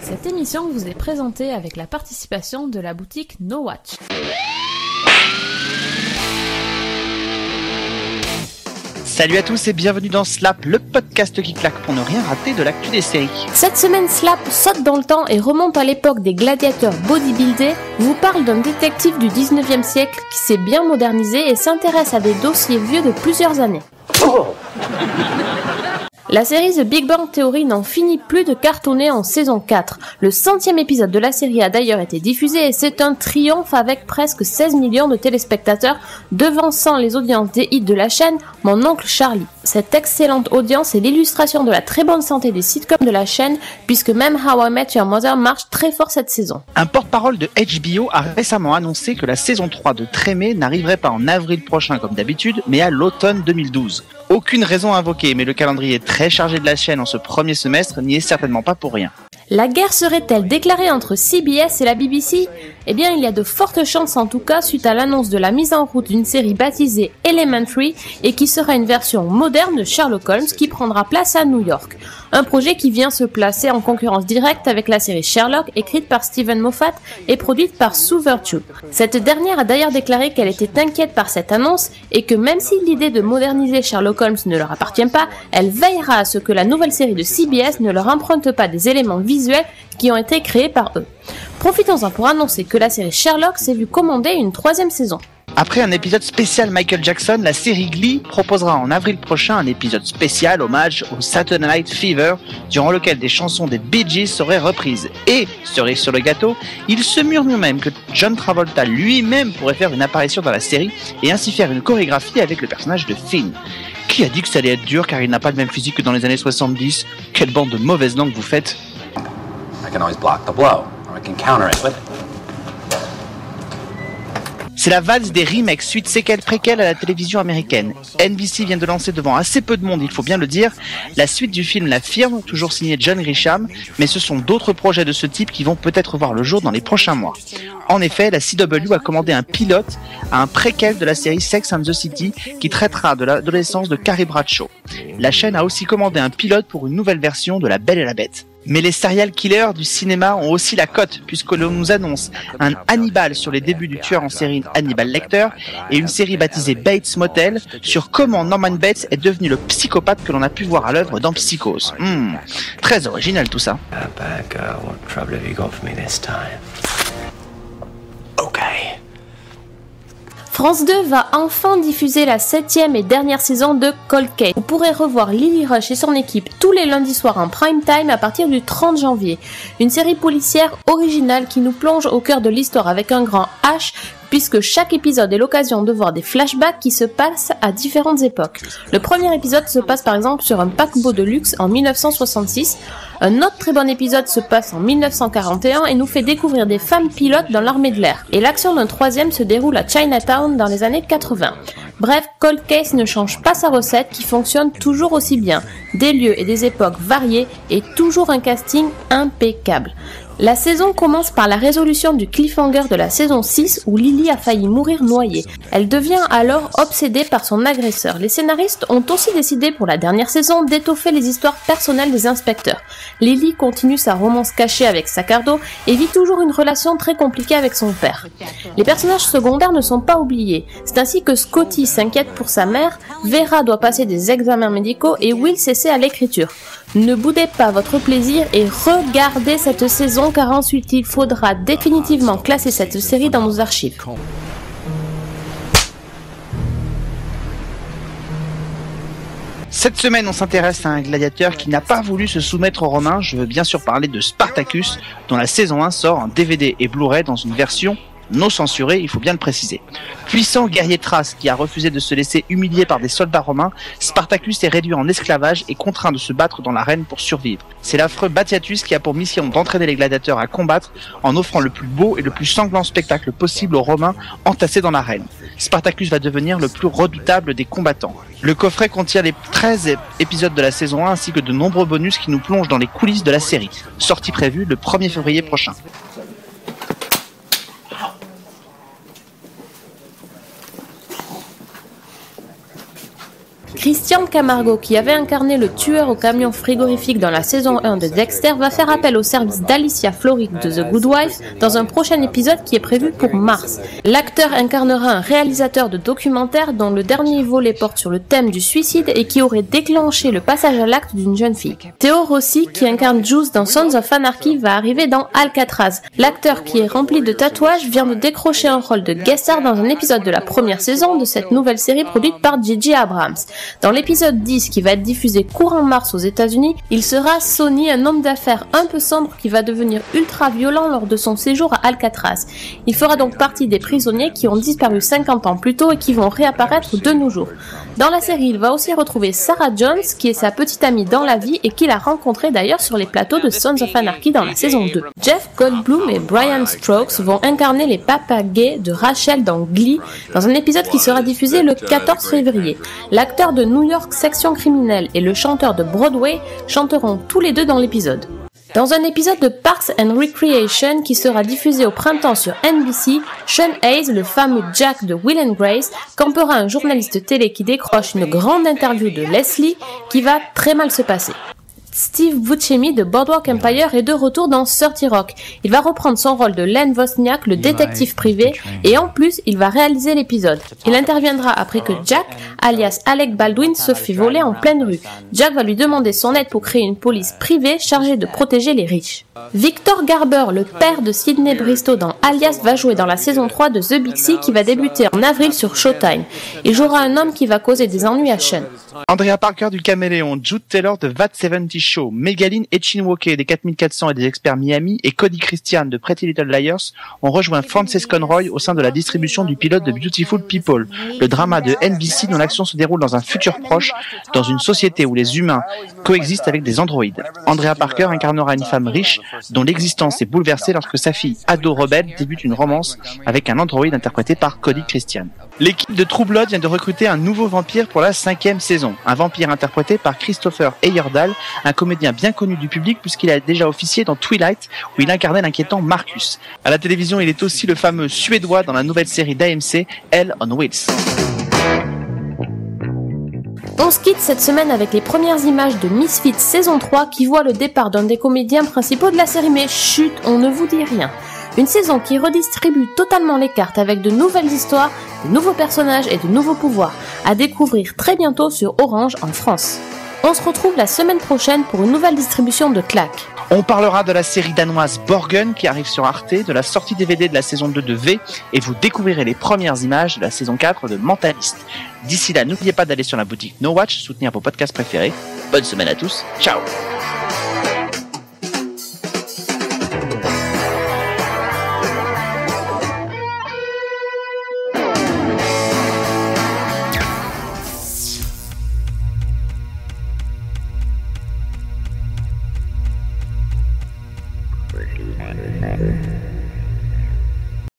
Cette émission vous est présentée avec la participation de la boutique No Watch. Salut à tous et bienvenue dans Slap, le podcast qui claque pour ne rien rater de l'actu des séries. Cette semaine, Slap saute dans le temps et remonte à l'époque des gladiateurs bodybuildés, vous parle d'un détective du 19e siècle qui s'est bien modernisé et s'intéresse à des dossiers vieux de plusieurs années. La série The Big Bang Theory n'en finit plus de cartonner en saison 4. Le 100e épisode de la série a d'ailleurs été diffusé et c'est un triomphe avec presque 16 millions de téléspectateurs, devançant les audiences des hits de la chaîne Mon Oncle Charlie. Cette excellente audience est l'illustration de la très bonne santé des sitcoms de la chaîne, puisque même How I Met Your Mother marche très fort cette saison. Un porte-parole de HBO a récemment annoncé que la saison 3 de Trémé n'arriverait pas en avril prochain comme d'habitude, mais à l'automne 2012. Aucune raison invoquée, mais le calendrier très chargé de la chaîne en ce premier semestre n'y est certainement pas pour rien. La guerre serait-elle déclarée entre CBS et la BBC ? Eh bien, il y a de fortes chances en tout cas suite à l'annonce de la mise en route d'une série baptisée Elementary et qui sera une version moderne de Sherlock Holmes qui prendra place à New York. Un projet qui vient se placer en concurrence directe avec la série Sherlock écrite par Steven Moffat et produite par Sue Vertue. Cette dernière a d'ailleurs déclaré qu'elle était inquiète par cette annonce et que même si l'idée de moderniser Sherlock Holmes ne leur appartient pas, elle veillera à ce que la nouvelle série de CBS ne leur emprunte pas des éléments visuels qui ont été créés par eux. Profitons-en pour annoncer que la série Sherlock s'est vue commander une 3e saison. Après un épisode spécial Michael Jackson, la série Glee proposera en avril prochain un épisode spécial hommage au Saturday Night Fever, durant lequel des chansons des Bee Gees seraient reprises. Et, cerise sur le gâteau, il se murmure même que John Travolta lui-même pourrait faire une apparition dans la série et ainsi faire une chorégraphie avec le personnage de Finn. Qui a dit que ça allait être dur car il n'a pas le même physique que dans les années 70 ? Quelle bande de mauvaises langues vous faites ? I can always block the blow, or I can counter it with it. C'est la valse des remakes suite séquelles préquelles à la télévision américaine. NBC vient de lancer devant assez peu de monde, il faut bien le dire, la suite du film La Firme, toujours signé John Grisham, mais ce sont d'autres projets de ce type qui vont peut-être voir le jour dans les prochains mois. En effet, la CW a commandé un pilote à un préquel de la série Sex and the City qui traitera de l'adolescence de Carrie Bradshaw. La chaîne a aussi commandé un pilote pour une nouvelle version de La Belle et la Bête. Mais les serial killers du cinéma ont aussi la cote, puisque l'on nous annonce un Hannibal sur les débuts du tueur en série Hannibal Lecter et une série baptisée Bates Motel sur comment Norman Bates est devenu le psychopathe que l'on a pu voir à l'œuvre dans Psychose. Très original tout ça. France 2 va enfin diffuser la 7e et dernière saison de Cold Case. Vous pourrez revoir Lily Rush et son équipe tous les lundis soirs en prime time à partir du 30 janvier. Une série policière originale qui nous plonge au cœur de l'histoire avec un grand H, puisque chaque épisode est l'occasion de voir des flashbacks qui se passent à différentes époques. Le premier épisode se passe par exemple sur un paquebot de luxe en 1966, un autre très bon épisode se passe en 1941 et nous fait découvrir des femmes pilotes dans l'armée de l'air. Et l'action d'un troisième se déroule à Chinatown dans les années 80. Bref, Cold Case ne change pas sa recette qui fonctionne toujours aussi bien. Des lieux et des époques variées et toujours un casting impeccable. La saison commence par la résolution du cliffhanger de la saison 6 où Lily a failli mourir noyée. Elle devient alors obsédée par son agresseur. Les scénaristes ont aussi décidé pour la dernière saison d'étoffer les histoires personnelles des inspecteurs. Lily continue sa romance cachée avec Sacardo et vit toujours une relation très compliquée avec son père. Les personnages secondaires ne sont pas oubliés. C'est ainsi que Scotty s'inquiète pour sa mère, Vera doit passer des examens médicaux et Will s'essaie à l'écriture. Ne boudez pas votre plaisir et regardez cette saison car ensuite il faudra définitivement classer cette série dans nos archives. Cette semaine, on s'intéresse à un gladiateur qui n'a pas voulu se soumettre aux Romains. Je veux bien sûr parler de Spartacus, dont la saison 1 sort en DVD et Blu-ray dans une version non censuré, il faut bien le préciser. Puissant guerrier thrace qui a refusé de se laisser humilier par des soldats romains, Spartacus est réduit en esclavage et contraint de se battre dans l'arène pour survivre. C'est l'affreux Batiatus qui a pour mission d'entraîner les gladiateurs à combattre en offrant le plus beau et le plus sanglant spectacle possible aux Romains entassés dans l'arène. Spartacus va devenir le plus redoutable des combattants. Le coffret contient les 13 épisodes de la saison 1 ainsi que de nombreux bonus qui nous plongent dans les coulisses de la série. Sortie prévue le 1er février prochain. Christian Camargo, qui avait incarné le tueur au camion frigorifique dans la saison 1 de Dexter, va faire appel au service d'Alicia Florrick de The Good Wife dans un prochain épisode qui est prévu pour mars. L'acteur incarnera un réalisateur de documentaire dont le dernier volet porte sur le thème du suicide et qui aurait déclenché le passage à l'acte d'une jeune fille. Theo Rossi, qui incarne Juice dans Sons of Anarchy, va arriver dans Alcatraz. L'acteur, qui est rempli de tatouages, vient de décrocher un rôle de guest star dans un épisode de la première saison de cette nouvelle série produite par J.J. Abrams. Dans l'épisode 10, qui va être diffusé courant mars aux États-Unis, il sera Sonny, un homme d'affaires un peu sombre qui va devenir ultra violent lors de son séjour à Alcatraz. Il fera donc partie des prisonniers qui ont disparu 50 ans plus tôt et qui vont réapparaître de nos jours. Dans la série, il va aussi retrouver Sarah Jones, qui est sa petite amie dans la vie et qu'il a rencontrée d'ailleurs sur les plateaux de Sons of Anarchy dans la saison 2. Jeff Goldblum et Brian Strokes vont incarner les papas gays de Rachel dans Glee, dans un épisode qui sera diffusé le 14 février. L'acteur de New York Section Criminelle et le chanteur de Broadway chanteront tous les deux dans l'épisode. Dans un épisode de Parks and Recreation qui sera diffusé au printemps sur NBC, Sean Hayes, le fameux Jack de Will and Grace, campera un journaliste télé qui décroche une grande interview de Leslie qui va très mal se passer. Steve Buscemi de Boardwalk Empire est de retour dans 30 Rock. Il va reprendre son rôle de Len Wozniak, le détective privé, et en plus, il va réaliser l'épisode. Il interviendra après que Jack, alias Alec Baldwin, se fait voler en pleine rue. Jack va lui demander son aide pour créer une police privée chargée de protéger les riches. Victor Garber, le père de Sydney Bristow dans Alias, va jouer dans la saison 3 de The Big Sea qui va débuter en avril sur Showtime. Il jouera un homme qui va causer des ennuis à Sean. Andrea Parker du Caméléon, Jude Taylor de That 70 Show, Megaline Etchinwoke des 4400 et des experts Miami et Cody Christian de Pretty Little Liars ont rejoint Frances Conroy au sein de la distribution du pilote de Beautiful People, le drama de NBC dont l'action se déroule dans un futur proche, dans une société où les humains coexistent avec des androïdes. Andrea Parker incarnera une femme riche dont l'existence est bouleversée lorsque sa fille ado rebelle débute une romance avec un androïde interprété par Cody Christian. L'équipe de True Blood vient de recruter un nouveau vampire pour la 5e saison. Un vampire interprété par Christopher Heyerdahl, un comédien bien connu du public puisqu'il a déjà officié dans Twilight où il incarnait l'inquiétant Marcus. À la télévision, il est aussi le fameux Suédois dans la nouvelle série d'AMC, Hell on Wheels. On se quitte cette semaine avec les premières images de Misfits saison 3 qui voit le départ d'un des comédiens principaux de la série, mais chut, on ne vous dit rien. Une saison qui redistribue totalement les cartes avec de nouvelles histoires, de nouveaux personnages et de nouveaux pouvoirs, à découvrir très bientôt sur Orange en France. On se retrouve la semaine prochaine pour une nouvelle distribution de Claque. On parlera de la série danoise Borgen qui arrive sur Arte, de la sortie DVD de la saison 2 de V, et vous découvrirez les premières images de la saison 4 de Mentaliste. D'ici là, n'oubliez pas d'aller sur la boutique No Watch, soutenir vos podcasts préférés. Bonne semaine à tous, ciao!